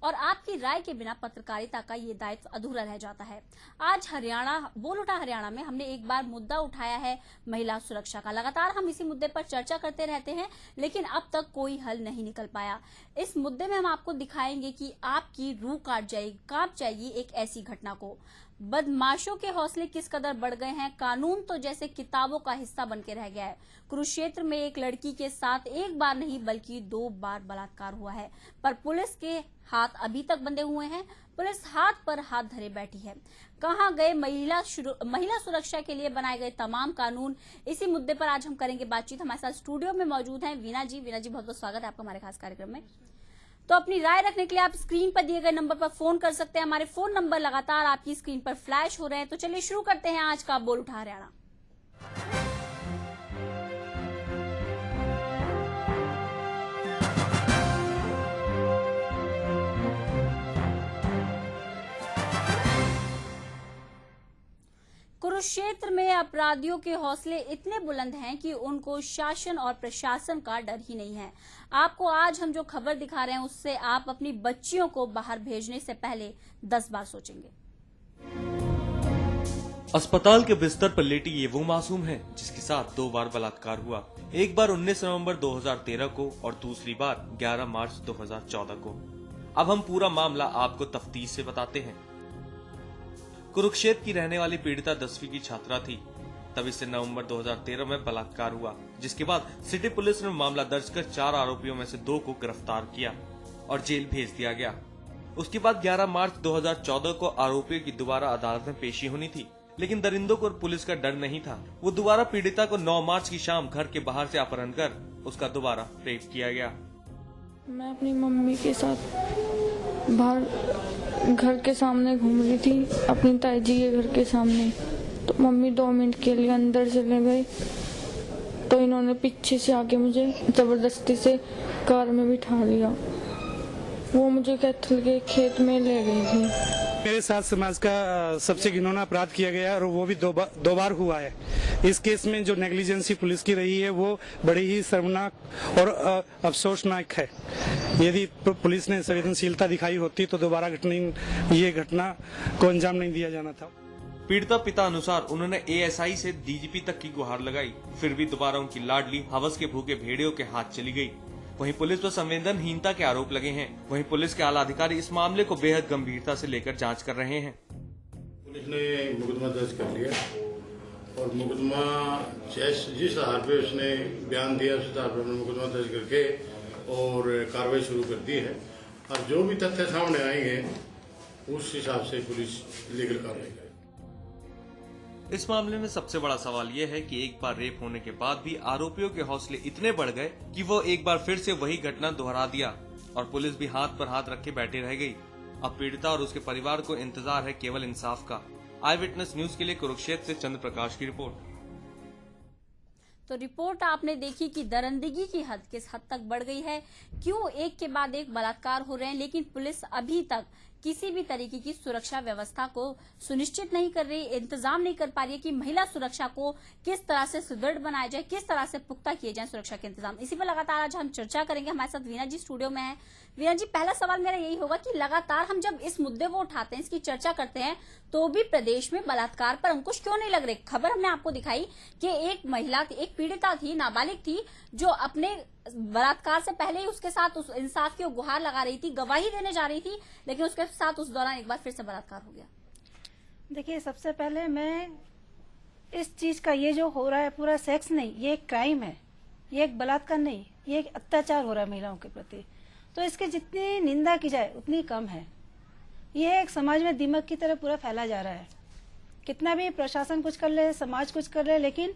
और आपकी राय के बिना पत्रकारिता का ये दायित्व अधूरा रह जाता है। आज बोल उठा हरियाणा में हमने एक बार मुद्दा उठाया है महिला सुरक्षा का। लगातार हम इसी मुद्दे पर चर्चा करते रहते हैं, लेकिन अब तक कोई हल नहीं निकल पाया। इस मुद्दे में हम आपको दिखाएंगे कि आपकी रूह कांप जाएगी एक ऐसी घटना को। बदमाशों के हौसले किस कदर बढ़ गए हैं, कानून तो जैसे किताबों का हिस्सा बन के रह गया है। कुरुक्षेत्र में एक लड़की के साथ एक बार नहीं बल्कि 2 बार बलात्कार हुआ है, पर पुलिस के हाथ अभी तक बंधे हुए हैं। पुलिस हाथ पर हाथ धरे बैठी है। कहां गए महिला सुरक्षा के लिए बनाए गए तमाम कानून? इसी मुद्दे पर आज हम करेंगे बातचीत। हमारे साथ स्टूडियो में मौजूद हैं वीना जी। बहुत बहुत स्वागत है आपका हमारे खास कार्यक्रम में। तो अपनी राय रखने के लिए आप स्क्रीन पर दिए गए नंबर पर फोन कर सकते हैं। हमारे फोन नंबर लगातार आपकी स्क्रीन पर फ्लैश हो रहे हैं। तो चलिए शुरू करते हैं आज का बोल उठा हरियाणा। कुरुक्षेत्र में अपराधियों के हौसले इतने बुलंद हैं कि उनको शासन और प्रशासन का डर ही नहीं है। आपको आज हम जो खबर दिखा रहे हैं उससे आप अपनी बच्चियों को बाहर भेजने से पहले 10 बार सोचेंगे। अस्पताल के बिस्तर पर लेटी ये वो मासूम है जिसके साथ 2 बार बलात्कार हुआ। एक बार 19 नवंबर 2013 को और दूसरी बार 11 मार्च 2014 को। अब हम पूरा मामला आपको तफ्तीश से बताते हैं। कुरुक्षेत्र की रहने वाली पीड़िता 10वीं की छात्रा थी। तब इससे नवंबर 2013 में बलात्कार हुआ, जिसके बाद सिटी पुलिस ने मामला दर्ज कर 4 आरोपियों में से 2 को गिरफ्तार किया और जेल भेज दिया गया। उसके बाद 11 मार्च 2014 को आरोपियों की दोबारा अदालत में पेशी होनी थी, लेकिन दरिंदों को पुलिस का डर नहीं था। वो दोबारा पीड़िता को 9 मार्च की शाम घर के बाहर से अपहरण कर उसका दोबारा रेप किया गया। मैं अपनी मम्मी के साथ बाहर घर के सामने घूम रही थी, अपनी ताई जी के घर के सामने। तो मम्मी 2 मिनट के लिए अंदर चले गए, तो इन्होंने पीछे से आके मुझे जबरदस्ती से कार में बिठा लिया। वो मुझे कैथल के खेत में ले गई थी। मेरे साथ समाज का सबसे घिनौना अपराध किया गया और वो भी दो बार हुआ है। इस केस में जो नेग्लिजेंसी पुलिस की रही है वो बड़ी ही शर्मनाक और अफसोसनाक है। यदि पुलिस ने संवेदनशीलता दिखाई होती तो दोबारा ये घटना को अंजाम नहीं दिया जाना था। पीड़िता पिता अनुसार उन्होंने एएसआई से डीजीपी तक की गुहार लगाई, फिर भी दोबारा उनकी लाडली हवस के भूखे भेड़ियों के हाथ चली गई। वहीं पुलिस पर संवेदनहीनता के आरोप लगे हैं। वहीं पुलिस के आला अधिकारी इस मामले को बेहद गंभीरता से लेकर जांच कर रहे हैं। पुलिस ने मुकदमा दर्ज कर लिया और मुकदमा जिस आधार पे उसने बयान दिया उस आधार पर मुकदमा दर्ज करके और कार्रवाई शुरू कर दी है। और जो भी तथ्य सामने आएंगे उस हिसाब से पुलिस लीगल कार्रवाई करेगी। इस मामले में सबसे बड़ा सवाल यह है कि एक बार रेप होने के बाद भी आरोपियों के हौसले इतने बढ़ गए कि वो एक बार फिर से वही घटना दोहरा दिया और पुलिस भी हाथ पर हाथ रख के बैठे रह गई। अब पीड़िता और उसके परिवार को इंतजार है केवल इंसाफ का। आई विटनेस न्यूज के लिए कुरुक्षेत्र से चंद्र प्रकाश की रिपोर्ट। तो रिपोर्ट आपने देखी कि दरिंदगी की हद किस हद तक बढ़ गई है। क्यों एक के बाद एक बलात्कार हो रहे हैं, लेकिन पुलिस अभी तक किसी भी तरीके की सुरक्षा व्यवस्था को सुनिश्चित नहीं कर रही, इंतजाम नहीं कर पा रही है कि महिला सुरक्षा को किस तरह से सुदृढ़ बनाया जाए, किस तरह से पुख्ता किए जाए सुरक्षा के इंतजाम। इसी पर लगातार आज हम चर्चा करेंगे। हमारे साथ वीना जी स्टूडियो में है। वीना जी, पहला सवाल मेरा यही होगा कि लगातार हम जब इस मुद्दे को उठाते हैं, इसकी चर्चा करते हैं, तो भी प्रदेश में बलात्कार पर अंकुश क्यों नहीं लग रहे? खबर हमने आपको दिखाई कि एक महिला थी, एक पीड़िता थी, नाबालिग थी, जो अपने बलात्कार से पहले ही उसके साथ उस इंसाफ की गुहार लगा रही थी, गवाही देने जा रही थी, लेकिन उसके साथ उस दौरान एक बार फिर से बलात्कार हो गया। देखिए, सबसे पहले मैं इस चीज का ये जो हो रहा है पूरा सेक्स नहीं, ये एक क्राइम है, ये एक बलात्कार नहीं, ये एक अत्याचार हो रहा है महिलाओं के प्रति। तो इसकी जितनी निंदा की जाए उतनी कम है। ये एक समाज में दीमक की तरह पूरा फैला जा रहा है। कितना भी प्रशासन कुछ कर ले, समाज कुछ कर ले, लेकिन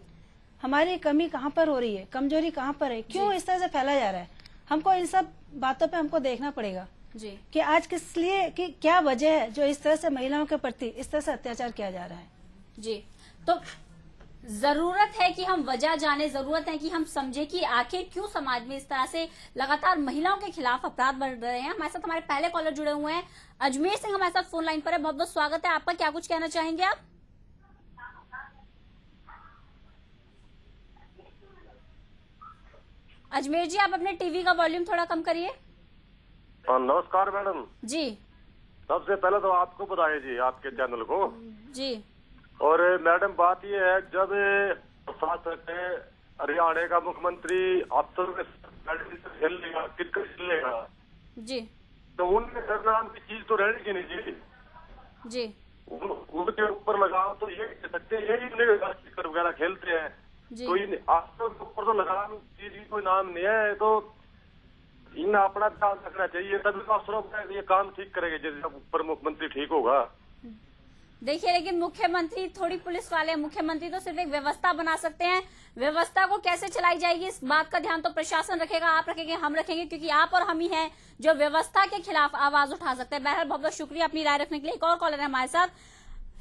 हमारी कमी कहाँ पर हो रही है, कमजोरी कहाँ पर है, क्यों इस तरह से फैला जा रहा है? हमको इन सब बातों पे हमको देखना पड़ेगा जी कि आज किस लिए, कि क्या वजह है जो इस तरह से महिलाओं के प्रति इस तरह से अत्याचार किया जा रहा है। जी, तो जरूरत है कि हम वजह जाने, जरूरत है कि हम समझे कि आखिर क्यों समाज में इस तरह से लगातार महिलाओं के खिलाफ अपराध बढ़ रहे हैं। हमारे साथ हमारे पहले कॉलर जुड़े हुए हैं, अजमेर सिंह हमारे साथ फोन लाइन पर है। बहुत बहुत स्वागत है आपका। क्या कुछ कहना चाहेंगे आप? अजमेर जी, आप अपने टीवी का वॉल्यूम थोड़ा कम करिए। नमस्कार मैडम। जी सबसे पहले तो आपको बधाई जी, आपके चैनल को। जी और मैडम बात ये है, जब हरियाणा का मुख्यमंत्री खेलेगा, क्रिकेट खेलेगा, जी तो उनके नाम की चीज तो रहेगी नहीं जी। जी उनके ऊपर लगाओ तो ये कह सकते हैं, यही क्रिकेट वगैरह खेलते हैं, जी तो इन आपके ऊपर तो लगाम चीज की कोई नाम नहीं है, तो इन अपना ध्यान रखना चाहिए, तभी तो अफसरों ये काम ठीक करेंगे जब ऊपर मुख्यमंत्री ठीक होगा। देखिए, लेकिन मुख्यमंत्री थोड़ी पुलिस वाले हैं। मुख्यमंत्री तो सिर्फ एक व्यवस्था बना सकते हैं। व्यवस्था को कैसे चलाई जाएगी इस बात का ध्यान तो प्रशासन रखेगा, आप रखेंगे, हम रखेंगे, क्योंकि आप और हम ही हैं जो व्यवस्था के खिलाफ आवाज उठा सकते हैं। बहरहाल बहुत बहुत शुक्रिया अपनी राय रखने के लिए। एक और कॉलर है हमारे साथ,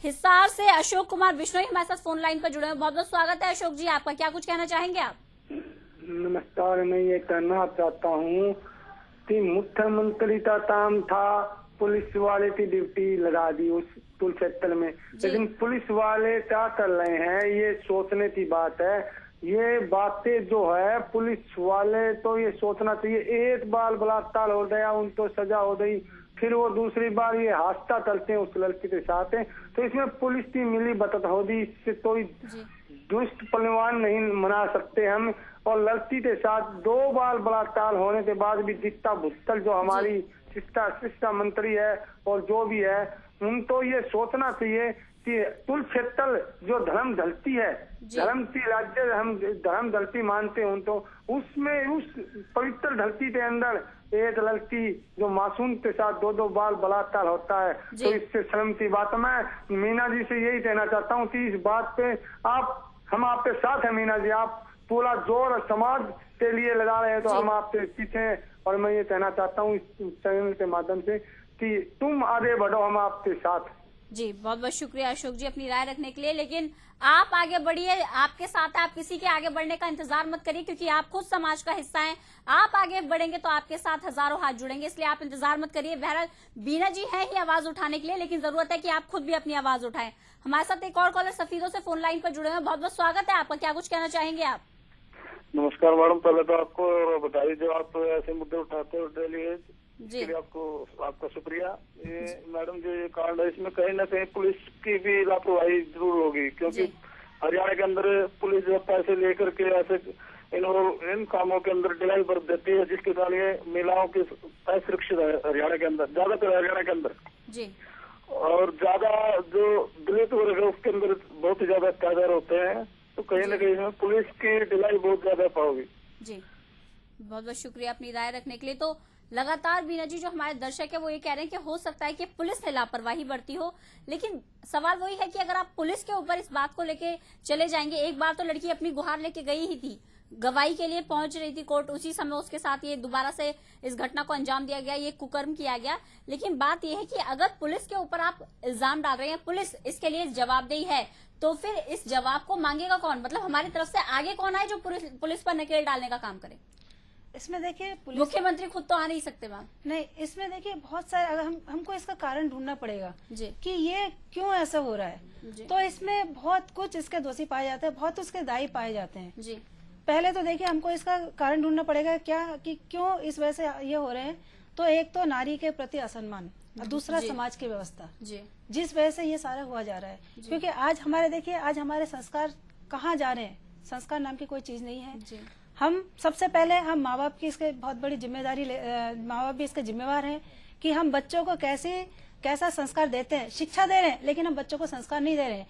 हिसार से अशोक कुमार बिश्नोई हमारे साथ फोन लाइन पर जुड़े हैं। बहुत बहुत स्वागत है अशोक जी आपका, क्या कुछ कहना चाहेंगे आप? नमस्कार। मैं ये कहना चाहता हूँ कि मुख्यमंत्री का काम था पुलिस वाले की ड्यूटी लगा दी उस पुल क्षेत्र में, लेकिन पुलिस वाले क्या कर रहे हैं ये सोचने की बात है। ये बातें जो है पुलिस वाले तो ये सोचना चाहिए, एक बार बलात्कार हो गया उनको सजा हो गई, फिर वो दूसरी बार ये हादसा करते हैं उस लड़की के साथ है, तो इसमें पुलिस की मिली भगत होगी, इससे कोई दुष्ट परिवार नहीं मना सकते हम। और लड़की के साथ 2 बार बलात्कार होने के बाद भी दीक्षा भुत्तल जो हमारी शिक्षा मंत्री है और जो भी है, उनको ये सोचना चाहिए कि कुल क्षेत्र जो धर्म धरती है, धर्म की राज्य हम धर्म धरती मानते हैं, तो उसमें उस पवित्र धरती के अंदर एक लड़की जो मासूम के साथ 2 बार बलात्कार होता है, तो इससे शर्म की बात। मैं मीना जी से यही कहना चाहता हूँ कि इस बात पे हम आपके साथ हैं मीना जी, आप पूरा जोर समाज के लिए लगा रहे हैं, तो हम आपके पीछे हैं। और मैं ये कहना चाहता हूँ इस चैनल के माध्यम से कि तुम आगे बढ़ो, हम आपके साथ। जी बहुत बहुत शुक्रिया अशोक जी अपनी राय रखने के लिए, लेकिन आप आगे बढ़िए, आपके साथ है, आप किसी के आगे बढ़ने का इंतजार मत करिए, क्योंकि आप खुद समाज का हिस्सा हैं। आप आगे बढ़ेंगे तो आपके साथ हजारों हाथ जुड़ेंगे, इसलिए आप इंतजार मत करिए। बहरहाल बीना जी है ही आवाज उठाने के लिए, लेकिन जरूरत है कि आप खुद भी अपनी आवाज उठाएं। हमारे साथ एक और कॉलर सफीदों से फोन लाइन पर जुड़े हैं, बहुत बहुत स्वागत है आपका, क्या कुछ कहना चाहेंगे आप? नमस्कार मैडम, पहले तो आपको बताइए जो आप ऐसे मुद्दे उठाते हो डेली, जी आपका शुक्रिया। ये मैडम जो ये कांड है, इसमें कहीं ना कहीं पुलिस की भी लापरवाही जरूर होगी, क्योंकि हरियाणा के अंदर पुलिस जो पैसे लेकर के ऐसे इन कामों के अंदर ढिलाई बरत देती है, जिसके कारण ये महिलाओं की असुरक्षित है हरियाणा के अंदर, ज्यादातर हरियाणा के अंदर जी। और ज्यादा जो दलित वर्ग है उसके अंदर बहुत ही ज्यादा अत्याचार होते हैं, तो कहीं ना कहीं पुलिस की ढिलाई बहुत ज्यादा पाओगी। जी बहुत बहुत शुक्रिया अपनी राय रखने के लिए। तो लगातार बीना जी जो हमारे दर्शक है वो ये कह रहे हैं कि हो सकता है कि पुलिस ने लापरवाही बरती हो, लेकिन सवाल वही है कि अगर आप पुलिस के ऊपर इस बात को लेके चले जाएंगे, एक बार तो लड़की अपनी गुहार लेके गई ही थी, गवाही के लिए पहुंच रही थी कोर्ट, उसी समय उसके साथ ये दोबारा से इस घटना को अंजाम दिया गया, ये कुकर्म किया गया। लेकिन बात यह है कि अगर पुलिस के ऊपर आप इल्जाम डाल रहे हैं, पुलिस इसके लिए जवाबदेही है, तो फिर इस जवाब को मांगेगा कौन? मतलब हमारी तरफ से आगे कौन आए जो पुलिस पर नकेल डालने का काम करे? इसमें देखिए मुख्यमंत्री खुद तो आ नहीं सकते मैम। नहीं, इसमें देखिए बहुत सारे, अगर हमको इसका कारण ढूंढना पड़ेगा जी कि ये क्यों ऐसा हो रहा है। तो इसमें बहुत कुछ इसके दोषी पाए जाते हैं, बहुत उसके दायी पाए जाते हैं जी। पहले तो देखिए हमको इसका कारण ढूंढना पड़ेगा क्या कि क्यों इस वजह से ये हो रहे हैं। तो एक तो नारी के प्रति असम्मान और दूसरा समाज की व्यवस्था जी, जिस वजह से ये सारा हुआ जा रहा है। क्योंकि आज हमारे देखिए आज हमारे संस्कार कहाँ जा रहे हैं, संस्कार नाम की कोई चीज नहीं है। हम सबसे पहले हम माँ बाप की इसके बहुत बड़ी जिम्मेदारी, माँ बाप भी इसके जिम्मेवार हैं कि हम बच्चों को कैसा संस्कार देते हैं। शिक्षा दे रहे हैं लेकिन हम बच्चों को संस्कार नहीं दे रहे हैं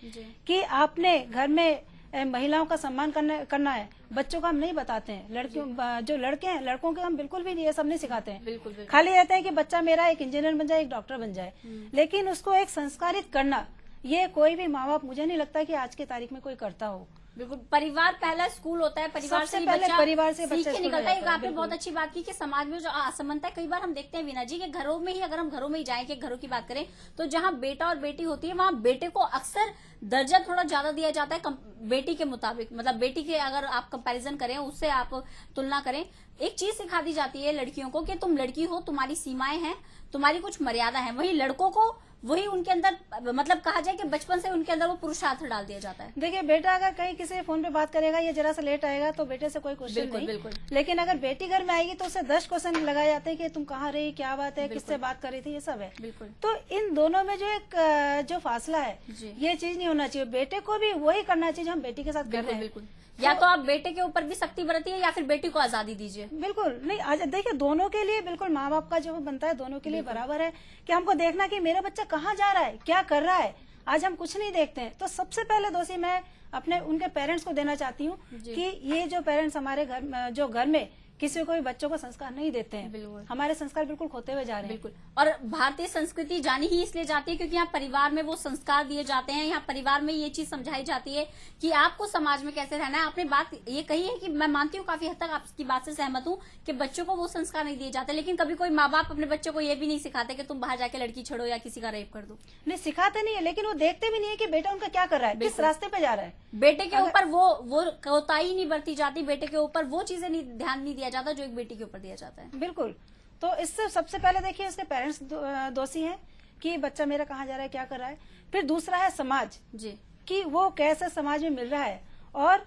कि आपने घर में महिलाओं का सम्मान करना है, बच्चों को हम नहीं बताते हैं। लड़कियों जो लड़के हैं, लड़कों के हम बिल्कुल भी ये सब नहीं सिखाते हैं। बिल्कुल। खाली रहता है कि बच्चा मेरा एक इंजीनियर बन जाए, एक डॉक्टर बन जाए, लेकिन उसको एक संस्कारित करना ये कोई भी माँ बाप, मुझे नहीं लगता कि आज की तारीख में कोई करता हो। बिल्कुल, परिवार पहला स्कूल होता है, परिवार से परिवार से सीख के निकलता है। आपने बहुत अच्छी बात की कि समाज में जो असमानता है, कई बार हम देखते हैं वीना जी के घरों में ही, अगर हम घरों में ही जाएं कि घरों की बात करें तो जहां बेटा और बेटी होती है वहां बेटे को अक्सर दर्जा थोड़ा ज्यादा दिया जाता है बेटी के मुताबिक, मतलब बेटी के अगर आप कंपैरिजन करें, उससे आप तुलना करें, एक चीज सिखा दी जाती है लड़कियों को कि तुम लड़की हो, तुम्हारी सीमाएं हैं, तुम्हारी कुछ मर्यादा है। वहीं लड़कों को वही उनके अंदर मतलब कहा जाए कि बचपन से उनके अंदर वो पुरुषार्थ डाल दिया जाता है। देखिए, बेटा अगर कहीं किसी फोन पे बात करेगा या जरा सा लेट आएगा तो बेटे से कोई क्वेश्चन बिल्कुल, नहीं। बिल्कुल। लेकिन अगर बेटी घर में आएगी तो उसे 10 क्वेश्चन लगाए जाते हैं कि तुम कहाँ रही, क्या बात है, किससे बात कर रही थी, ये सब है। बिल्कुल। तो इन दोनों में जो एक जो फासला है, जी। ये चीज नहीं होना चाहिए। बेटे को भी वही करना चाहिए जो हम बेटी के साथ कर रहे हैं। बिल्कुल, या तो आप बेटे के ऊपर भी सख्ती बरतिए या फिर बेटी को आजादी दीजिए। बिल्कुल नहीं। आज देखिए, दोनों के लिए बिल्कुल माँ बाप का जो बनता है दोनों के लिए बराबर है कि हमको देखना कि मेरा बच्चा कहाँ जा रहा है, क्या कर रहा है। आज हम कुछ नहीं देखते हैं। तो सबसे पहले दोषी मैं अपने उनके पेरेंट्स को देना चाहती हूँ कि ये जो पेरेंट्स हमारे घर में किसी को भी बच्चों को संस्कार नहीं देते हैं, हमारे संस्कार बिल्कुल खोते हुए जा रहे हैं। बिल्कुल। और भारतीय संस्कृति जानी ही इसलिए जाती है क्योंकि यहाँ परिवार में वो संस्कार दिए जाते हैं। यहाँ परिवार में ये चीज समझाई जाती है कि आपको समाज में कैसे रहना है। आपने बात ये कही है कि मैं मानती हूँ, काफी हद तक आपकी बात से सहमत हूँ कि बच्चों को वो संस्कार नहीं दिए जाते, लेकिन कभी कोई माँ बाप अपने बच्चों को ये भी नहीं सिखाते कि तुम बाहर जाके लड़की छेड़ो या किसी का रेप कर दो। नहीं, सिखाते नहीं है, लेकिन वो देखते भी नहीं है कि बेटा उनका क्या कर रहा है, किस रास्ते पे जा रहा है। बेटे के ऊपर वो कोताही नहीं बरती जाती, बेटे के ऊपर वो चीजें ध्यान नहीं दिया जाता जो एक बेटी के ऊपर दिया जाता है। बिल्कुल। तो इससे सबसे पहले देखिए उसके पेरेंट्स दोषी हैं कि बच्चा मेरा कहाँ जा रहा है, क्या कर रहा है। फिर दूसरा है समाज जी, कि वो कैसे समाज में मिल रहा है। और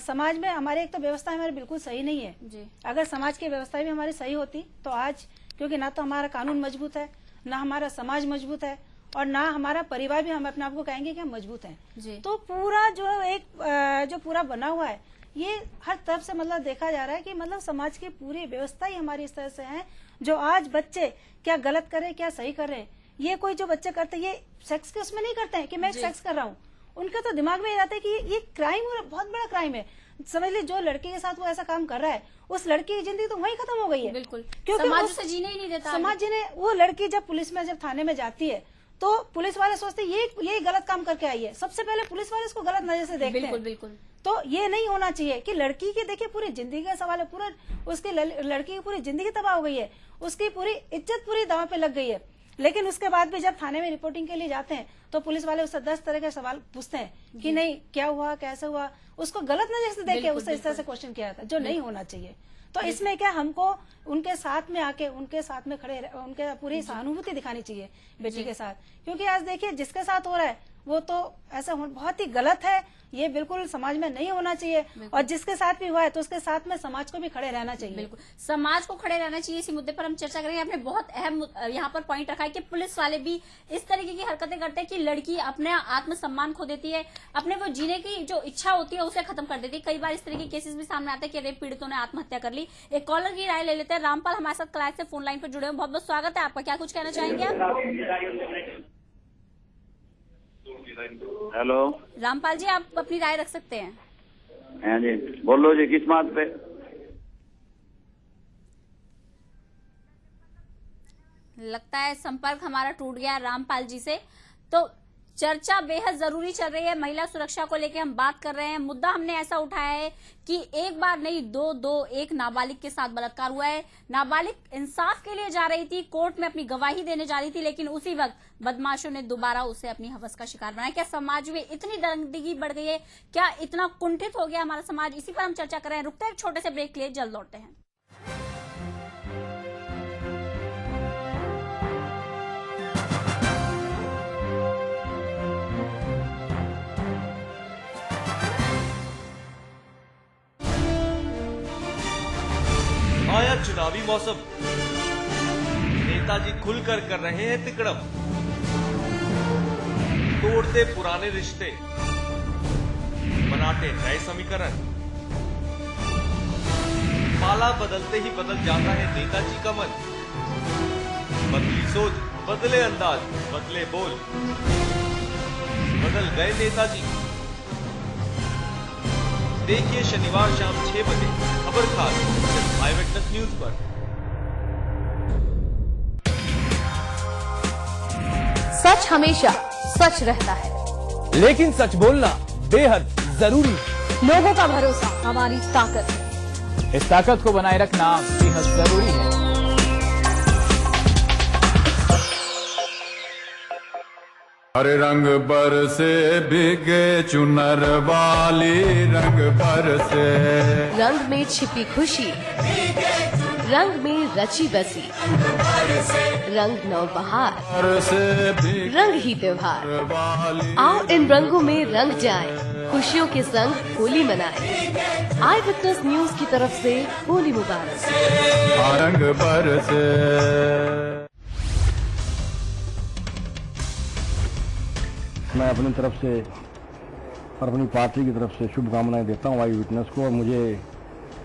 समाज में हमारे एक तो व्यवस्था हमारी बिल्कुल सही नहीं है जी। अगर समाज की व्यवस्था भी हमारी सही होती तो आज, क्योंकि ना तो हमारा कानून मजबूत है, ना हमारा समाज मजबूत है, और ना हमारा परिवार भी हम अपने आप को कहेंगे कि हम मजबूत हैं जी। तो पूरा जो पूरा बना हुआ है, ये हर तरफ से मतलब देखा जा रहा है कि मतलब समाज की पूरी व्यवस्था ही हमारी इस तरह से है जो आज बच्चे क्या गलत करे क्या सही कर रहे हैं। ये कोई जो बच्चे करते हैं ये सेक्स के उसमें नहीं करते हैं कि मैं सेक्स कर रहा हूँ, उनके तो दिमाग में ये आता है कि ये क्राइम हो रहा है, बहुत बड़ा क्राइम है। समझ लीजिए जो लड़की के साथ वो ऐसा काम कर रहा है उस लड़की की जिंदगी तो वहीं खत्म हो गई है। बिल्कुल, क्योंकि समाज उसे जीने ही नहीं देता। समाज जीने, वो लड़की जब पुलिस में जब थाने में जाती है तो पुलिस वाले सोचते ये गलत काम करके आई है, सबसे पहले पुलिस वाले इसको गलत नजर से देखते हैं। बिल्कुल बिल्कुल। तो ये नहीं होना चाहिए कि लड़की की देखिए पूरी जिंदगी का सवाल है, पूरा उसकी लड़की की पूरी जिंदगी तबाह हो गई है, उसकी पूरी इज्जत पूरी दांव पे लग गई है। लेकिन उसके बाद भी जब थाने में रिपोर्टिंग के लिए जाते हैं तो पुलिस वाले उससे 10 तरह के सवाल पूछते हैं कि नहीं क्या हुआ, कैसे हुआ, उसको गलत नजर से देख के उससे इस तरह से क्वेश्चन किया जाता है जो नहीं होना चाहिए। तो इसमें क्या हमको उनके साथ में आके उनके साथ में खड़े उनके पूरी सहानुभूति दिखानी चाहिए बेटी के साथ, क्योंकि आज देखिए जिसके साथ हो रहा है वो तो ऐसा बहुत ही गलत है, ये बिल्कुल समाज में नहीं होना चाहिए। और जिसके साथ भी हुआ है तो उसके साथ में समाज को भी खड़े रहना चाहिए। बिल्कुल, समाज को खड़े रहना चाहिए। इसी मुद्दे पर हम चर्चा करेंगे। आपने बहुत अहम यहाँ पर पॉइंट रखा है कि पुलिस वाले भी इस तरीके की हरकतें करते हैं कि लड़की अपने आत्मसम्मान खो देती है, अपने वो जीने की जो इच्छा होती है उसे खत्म कर देती है। कई बार इस तरह के केसेस भी सामने आते हैं कि रेप पीड़ितों ने आत्महत्या कर ली। एक कॉलर की राय ले लेते हैं। रामपाल हमारे साथ कलायत से फोन लाइन पर जुड़े हैं, बहुत बहुत स्वागत है आपका। क्या कुछ कहना चाहेंगे आप? हेलो रामपाल जी, आप अपनी राय रख सकते हैं। हाँ जी, बोलो जी, किस बात पे? लगता है संपर्क हमारा टूट गया रामपाल जी से। तो चर्चा बेहद जरूरी चल रही है, महिला सुरक्षा को लेकर हम बात कर रहे हैं। मुद्दा हमने ऐसा उठाया है कि एक बार नहीं एक नाबालिग के साथ बलात्कार हुआ है। नाबालिग इंसाफ के लिए जा रही थी, कोर्ट में अपनी गवाही देने जा रही थी, लेकिन उसी वक्त बदमाशों ने दोबारा उसे अपनी हवस का शिकार बनाया। क्या समाज में इतनी दरिंदगी बढ़ गई है? क्या इतना कुंठित हो गया हमारा समाज? इसी पर हम चर्चा कर रहे हैं। रुकते हैं एक छोटे से ब्रेक के लिए, जल्द लौटते हैं। आया चुनावी मौसम, नेताजी खुलकर कर रहे हैं तिकड़म, तोड़ते पुराने रिश्ते, बनाते नए समीकरण, पाला बदलते ही बदल जाता है नेताजी का मन। बदली सोच, बदले अंदाज, बदले बोल, बदल गए नेताजी। देखिए शनिवार शाम 6 बजे खबर खास आई विटनेस न्यूज पर। सच हमेशा सच रहता है, लेकिन सच बोलना बेहद जरूरी है। लोगों का भरोसा हमारी ताकत है। इस ताकत को बनाए रखना बेहद जरूरी है। हरे रंग बरसे भीगे चुनर वाली, रंग बरसे रंग में छिपी खुशी, रंग में रची बसी, रंग नवबहार, रंग ही त्योहार। आओ इन रंगों में रंग जाए, खुशियों के संग होली मनाए। आई विटनेस न्यूज की तरफ से होली मुबारक। रंग बरसे। मैं अपनी तरफ से और अपनी पार्टी की तरफ से शुभकामनाएं देता हूं आई विटनेस को, और मुझे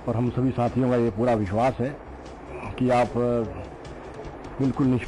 और हम सभी साथियों का ये पूरा विश्वास है कि आप बिल्कुल निष्पक्ष